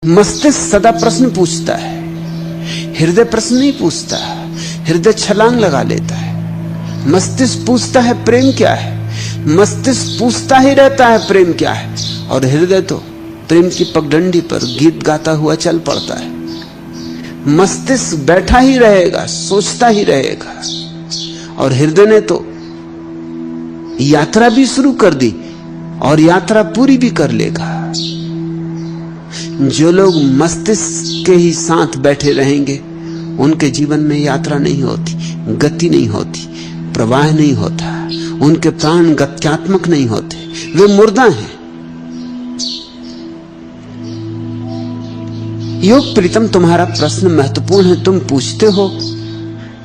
मस्तिष्क सदा प्रश्न पूछता है, हृदय प्रश्न नहीं पूछता। हृदय छलांग लगा लेता है। मस्तिष्क पूछता है प्रेम क्या है, मस्तिष्क पूछता ही रहता है प्रेम क्या है, और हृदय तो प्रेम की पगडंडी पर गीत गाता हुआ चल पड़ता है। मस्तिष्क बैठा ही रहेगा, सोचता ही रहेगा, और हृदय ने तो यात्रा भी शुरू कर दी और यात्रा पूरी भी कर लेगा। जो लोग मस्तिष्क के ही साथ बैठे रहेंगे उनके जीवन में यात्रा नहीं होती, गति नहीं होती, प्रवाह नहीं होता, उनके प्राण गत्यात्मक नहीं होते, वे मुर्दा हैं। योग प्रीतम, तुम्हारा प्रश्न महत्वपूर्ण है। तुम पूछते हो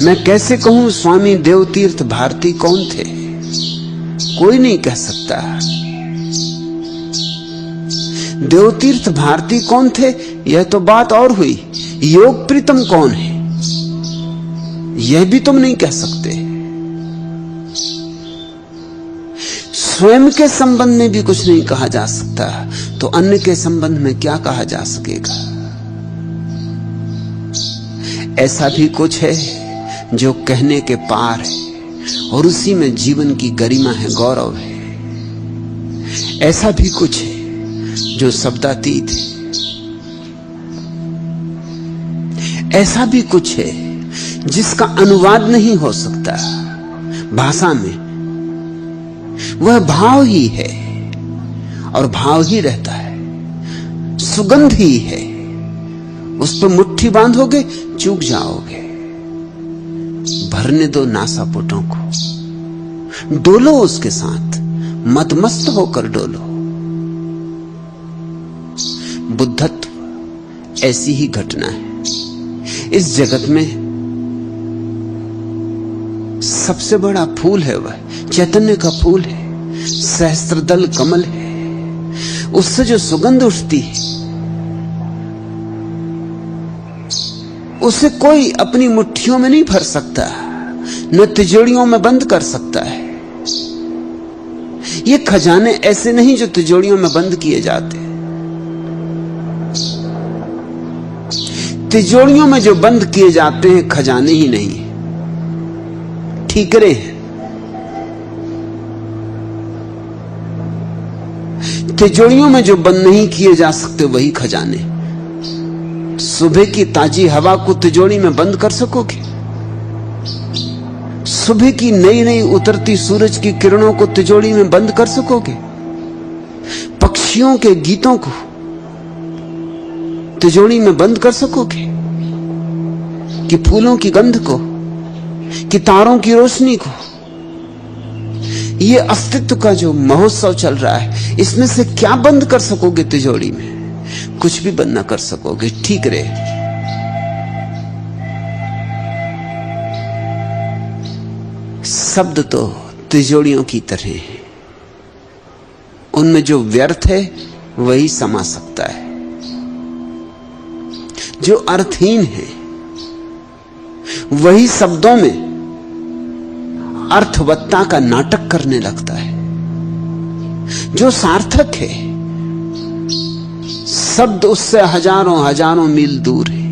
मैं कैसे कहूं स्वामी देवतीर्थ भारती कौन थे। कोई नहीं कह सकता। देवतीर्थ भारती कौन थे यह तो बात और हुई। योग प्रीतम कौन है यह भी तुम नहीं कह सकते। स्वयं के संबंध में भी कुछ नहीं कहा जा सकता, तो अन्य के संबंध में क्या कहा जा सकेगा। ऐसा भी कुछ है जो कहने के पार है और उसी में जीवन की गरिमा है, गौरव है। ऐसा भी कुछ है जो शब्दातीत है। ऐसा भी कुछ है जिसका अनुवाद नहीं हो सकता भाषा में। वह भाव ही है और भाव ही रहता है, सुगंध ही है। उस पर मुट्ठी बांधोगे चूक जाओगे। भरने दो नासापुटों को, डोलो उसके साथ, मतमस्त होकर डोलो। बुद्धत्व ऐसी ही घटना है। इस जगत में सबसे बड़ा फूल है वह चैतन्य का फूल है, सहस्त्रदल कमल है। उससे जो सुगंध उठती है उसे कोई अपनी मुट्ठियों में नहीं भर सकता, न तिजोरियों में बंद कर सकता है। ये खजाने ऐसे नहीं जो तिजोरियों में बंद किए जाते। तिजोरियों में जो बंद किए जाते हैं खजाने ही नहीं, ठीकरे हैं। तिजोरियों में जो बंद नहीं किए जा सकते वही खजाने। सुबह की ताजी हवा को तिजोरी में बंद कर सकोगे? सुबह की नई नई उतरती सूरज की किरणों को तिजोरी में बंद कर सकोगे? पक्षियों के गीतों को तिजोरी में बंद कर सकोगे? कि फूलों की गंध को, कि तारों की रोशनी को? ये अस्तित्व का जो महोत्सव चल रहा है, इसमें से क्या बंद कर सकोगे तिजोरी में? कुछ भी बंद ना कर सकोगे। ठीक रहे। शब्द तो तिजोरियों की तरह है, उनमें जो व्यर्थ है वही समा सकता है। जो अर्थहीन है वही शब्दों में अर्थवत्ता का नाटक करने लगता है। जो सार्थक है शब्द उससे हजारों हजारों मील दूर है।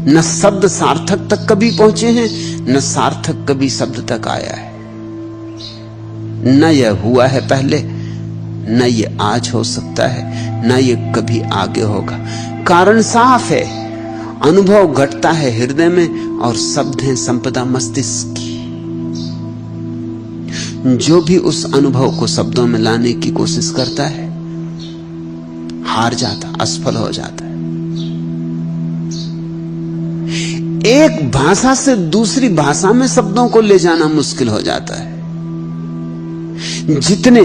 न शब्द सार्थक तक कभी पहुंचे हैं, न सार्थक कभी शब्द तक आया है। न यह हुआ है पहले, न यह आज हो सकता है, न यह कभी आगे होगा। कारण साफ है, अनुभव घटता है हृदय में और शब्द हैं संपदा मस्तिष्क की। जो भी उस अनुभव को शब्दों में लाने की कोशिश करता है हार जाता, असफल हो जाता है। एक भाषा से दूसरी भाषा में शब्दों को ले जाना मुश्किल हो जाता है। जितने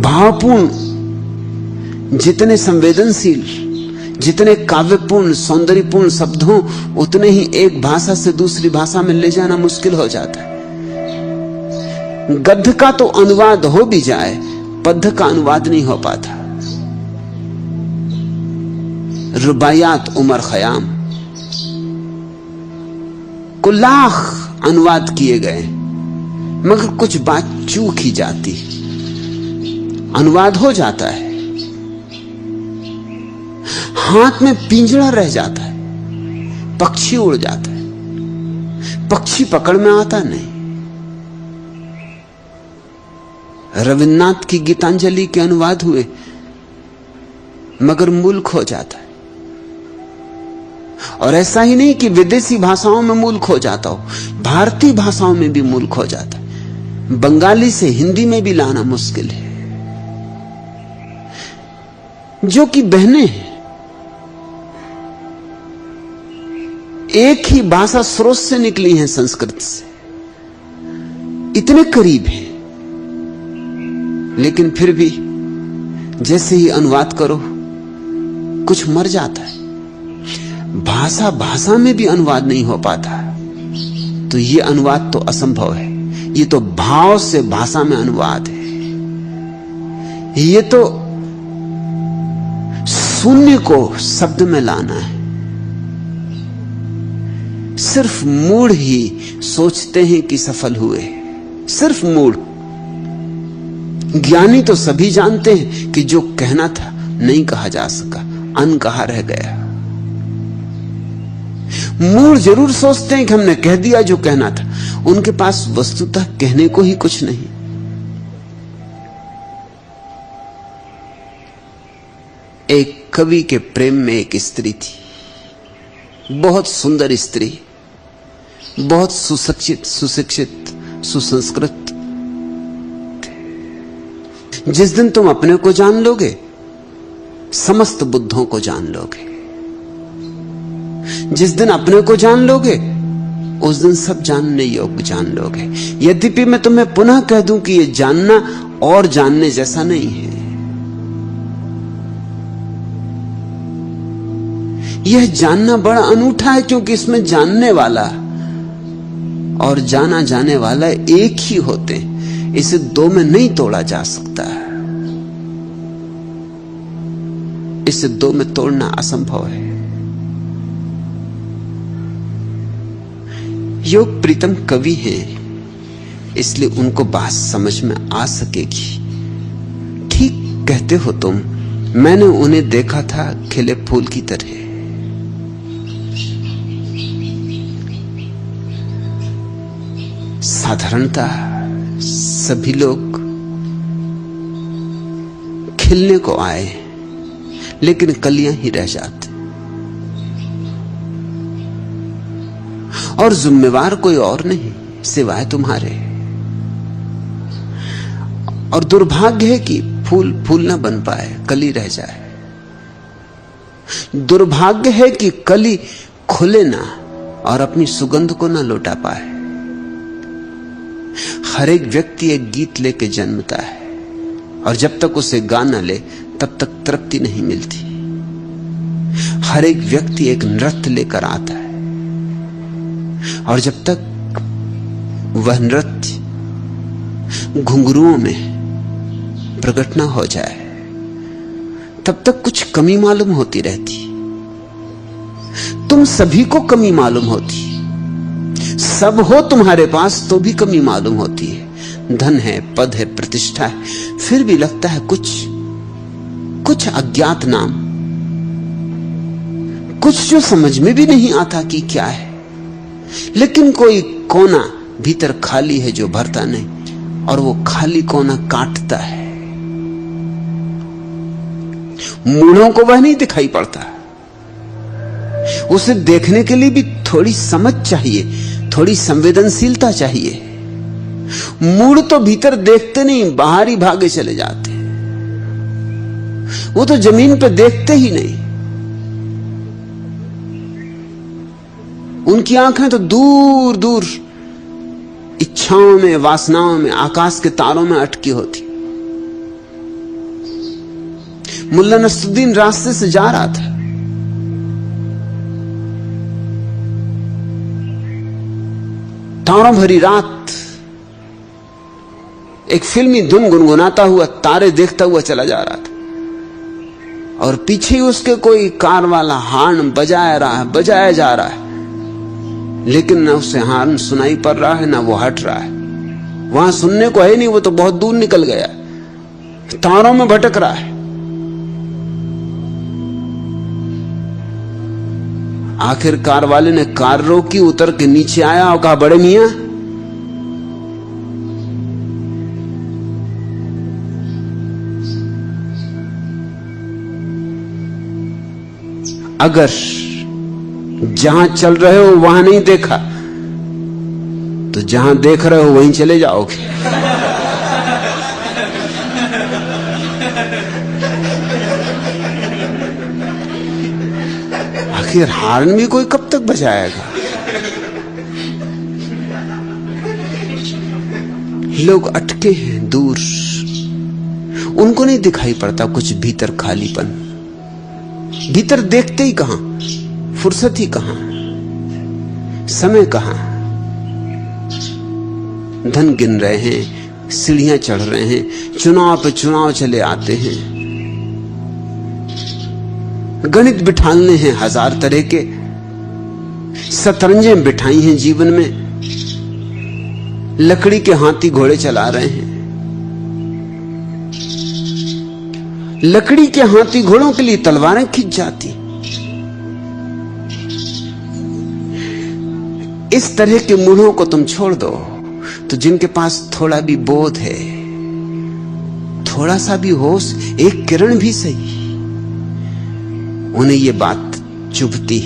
भावपूर्ण, जितने संवेदनशील, जितने काव्यपूर्ण सौंदर्यपूर्ण शब्द हों, उतने ही एक भाषा से दूसरी भाषा में ले जाना मुश्किल हो जाता है। गद्य का तो अनुवाद हो भी जाए, पद्य का अनुवाद नहीं हो पाता। रुबायात उमर खयाम को लाख अनुवाद किए गए, मगर कुछ बात चूक ही जाती। अनुवाद हो जाता है हाथ में पिंजरा रह जाता है, पक्षी उड़ जाता है, पक्षी पकड़ में आता नहीं। रविन्द्रनाथ की गीतांजलि के अनुवाद हुए मगर मूल खो जाता है। और ऐसा ही नहीं कि विदेशी भाषाओं में मूल खो जाता हो, भारतीय भाषाओं में भी मूल खो जाता है। बंगाली से हिंदी में भी लाना मुश्किल है, जो कि बहनें हैं, एक ही भाषा स्रोत से निकली हैं, संस्कृत से, इतने करीब हैं, लेकिन फिर भी जैसे ही अनुवाद करो कुछ मर जाता है। भाषा भाषा में भी अनुवाद नहीं हो पाता, तो ये अनुवाद तो असंभव है। ये तो भाव से भाषा में अनुवाद है। ये तो शून्य को शब्द में लाना है। सिर्फ मूढ़ ही सोचते हैं कि सफल हुए, सिर्फ मूढ़। ज्ञानी तो सभी जानते हैं कि जो कहना था नहीं कहा जा सका, अनकहा रह गया। मूढ़ जरूर सोचते हैं कि हमने कह दिया जो कहना था। उनके पास वस्तुतः कहने को ही कुछ नहीं। एक कवि के प्रेम में एक स्त्री थी, बहुत सुंदर स्त्री, बहुत सुशिक्षित सुसंस्कृत। जिस दिन तुम अपने को जान लोगे, समस्त बुद्धों को जान लोगे। जिस दिन अपने को जान लोगे, उस दिन सब जानने योग्य जान लोगे। यद्यपि मैं तुम्हें पुनः कह दूं कि यह जानना और जानने जैसा नहीं है। यह जानना बड़ा अनूठा है, क्योंकि इसमें जानने वाला और जाना जाने वाला एक ही होते हैं। इसे दो में नहीं तोड़ा जा सकता, इसे दो में तोड़ना असंभव है। योग प्रीतम कवि हैं, इसलिए उनको बात समझ में आ सकेगी। ठीक कहते हो तुम, मैंने उन्हें देखा था खिले फूल की तरह। साधारणता सभी लोग खिलने को आए, लेकिन कलियां ही रह जाती, और जिम्मेवार कोई और नहीं सिवाय तुम्हारे। और दुर्भाग्य है कि फूल फूल ना बन पाए, कली रह जाए। दुर्भाग्य है कि कली खुले ना और अपनी सुगंध को ना लौटा पाए। हर एक व्यक्ति एक गीत लेके जन्मता है, और जब तक उसे गा न ले तब तक तृप्ति नहीं मिलती। हर एक व्यक्ति एक नृत्य लेकर आता है, और जब तक वह नृत्य घुंघरुओं में प्रकट ना हो जाए, तब तक कुछ कमी मालूम होती रहती। तुम सभी को कमी मालूम होती, सब हो तुम्हारे पास तो भी कमी मालूम होती है। धन है, पद है, प्रतिष्ठा है, फिर भी लगता है कुछ अज्ञात नाम, कुछ जो समझ में भी नहीं आता कि क्या है। लेकिन कोई कोना भीतर खाली है जो भरता नहीं, और वो खाली कोना काटता है। मूढ़ों को वह नहीं दिखाई पड़ता, उसे देखने के लिए भी थोड़ी समझ चाहिए, थोड़ी संवेदनशीलता चाहिए। मूढ़ तो भीतर देखते नहीं, बाहर ही भागे चले जाते। वो तो जमीन पर देखते ही नहीं, उनकी आंखें तो दूर दूर इच्छाओं में, वासनाओं में, आकाश के तारों में अटकी होती। मुल्ला नसरुद्दीन रास्ते से जा रहा था, तारों भरी रात, एक फिल्मी धुन गुनगुनाता हुआ तारे देखता हुआ चला जा रहा था, और पीछे उसके कोई कार वाला हॉर्न बजाया जा रहा है, लेकिन ना उसे हॉर्न सुनाई पड़ रहा है, ना वो हट रहा है। वहां सुनने को है नहीं, वो तो बहुत दूर निकल गया, तारों में भटक रहा है। आखिर कार वाले ने कार रोकी, उतर के नीचे आया और कहा, बड़े मियां, अगर जहां चल रहे हो वहां नहीं देखा तो जहां देख रहे हो वहीं चले जाओगे। आखिर हार्न भी कोई कब तक बजाएगा? लोग अटके हैं दूर, उनको नहीं दिखाई पड़ता कुछ भीतर खालीपन। भीतर देखते ही कहां, फुर्सत ही कहां, समय कहां। धन गिन रहे हैं, सीढ़ियां चढ़ रहे हैं, चुनाव पे चुनाव चले आते हैं, गणित बिठाने हैं हजार तरह के, शतरंजें बिठाई हैं जीवन में, लकड़ी के हाथी घोड़े चला रहे हैं। लकड़ी के हाथी घोड़ों के लिए तलवारें खिंच जाती। इस तरह के मूढ़ों को तुम छोड़ दो तो जिनके पास थोड़ा भी बोध है, थोड़ा सा भी होश, एक किरण भी सही, उन्हें ये बात चुभती